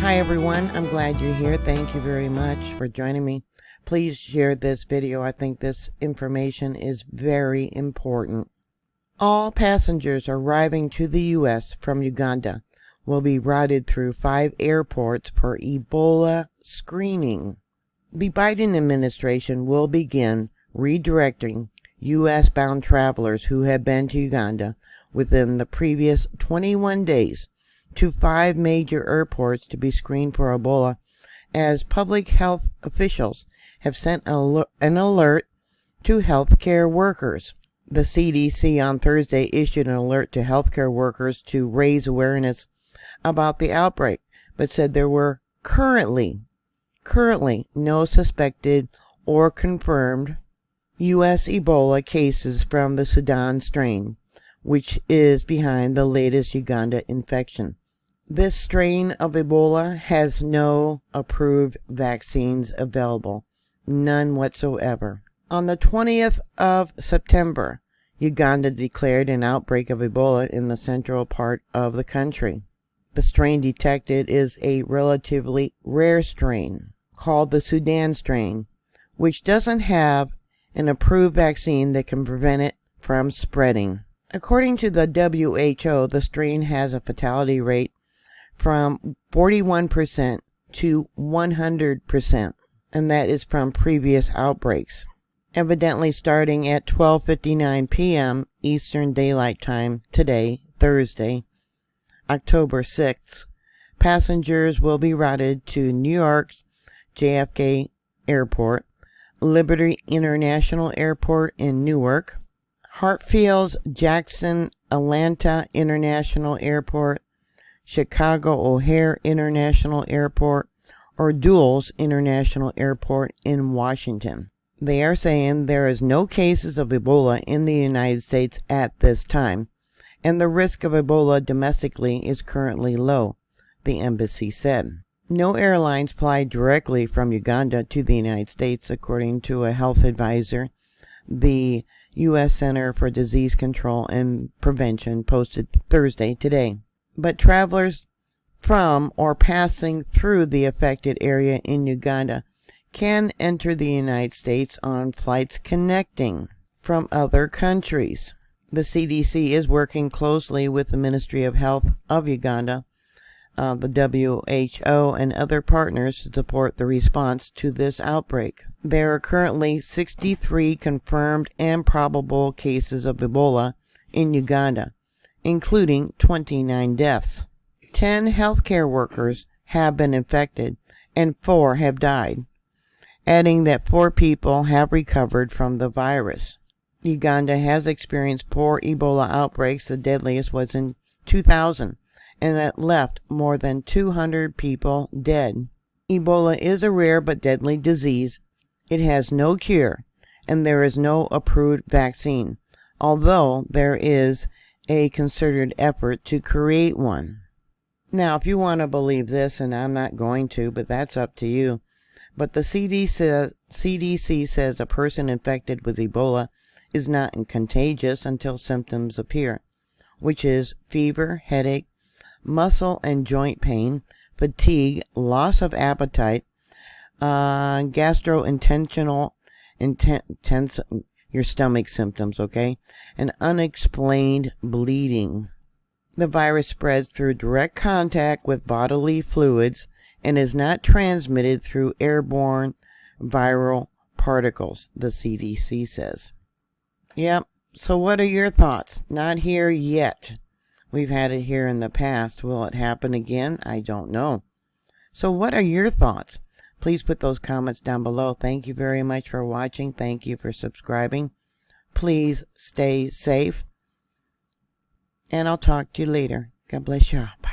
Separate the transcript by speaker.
Speaker 1: Hi everyone, I'm glad you're here. Thank you very much for joining me. Please share this video. I think this information is very important. All passengers arriving to the U.S. from Uganda will be routed through 5 airports for Ebola screening. The Biden administration will begin redirecting U.S.-bound travelers who have been to Uganda within the previous 21 days to 5 major airports to be screened for Ebola, as public health officials have sent an alert to healthcare workers. The CDC on Thursday issued an alert to healthcare workers to raise awareness about the outbreak, but said there were currently no suspected or confirmed U.S. Ebola cases from the Sudan strain, which is behind the latest Uganda infection. This strain of Ebola has no approved vaccines available, none whatsoever. On the 20th of September, Uganda declared an outbreak of Ebola in the central part of the country. The strain detected is a relatively rare strain called the Sudan strain, which doesn't have an approved vaccine that can prevent it from spreading. According to the WHO, the strain has a fatality rate from 41% to 100%, and that is from previous outbreaks. Evidently starting at 12:59 p.m. Eastern Daylight Time today, Thursday, October 6th, passengers will be routed to New York's JFK Airport, Liberty International Airport in Newark, Hartsfield's Jackson Atlanta International Airport, Chicago O'Hare International Airport, or Dulles International Airport in Washington. They are saying there is no cases of Ebola in the United States at this time, and the risk of Ebola domestically is currently low, the embassy said. No airlines fly directly from Uganda to the United States, according to a health advisor. The U.S. Center for Disease Control and Prevention posted Thursday today. But travelers from or passing through the affected area in Uganda can enter the United States on flights connecting from other countries. The CDC is working closely with the Ministry of Health of Uganda, the WHO, and other partners to support the response to this outbreak. There are currently 63 confirmed and probable cases of Ebola in Uganda, including 29 deaths. 10 healthcare workers have been infected and 4 have died, adding that 4 people have recovered from the virus. Uganda has experienced 4 Ebola outbreaks. The deadliest was in 2000, and that left more than 200 people dead. Ebola is a rare but deadly disease. It has no cure, and there is no approved vaccine, although there is a concerted effort to create one. Now, if you want to believe this, and I'm not going to, but that's up to you, but the CDC says a person infected with Ebola is not contagious until symptoms appear, which is fever, headache, muscle and joint pain, fatigue, loss of appetite, gastrointestinal your stomach symptoms, okay, and unexplained bleeding. The virus spreads through direct contact with bodily fluids and is not transmitted through airborne viral particles, the CDC says. Yep, so what are your thoughts? Not here yet. We've had it here in the past. Will it happen again? I don't know. So what are your thoughts? Please put those comments down below. Thank you very much for watching. Thank you for subscribing. Please stay safe. And I'll talk to you later. God bless you. Bye.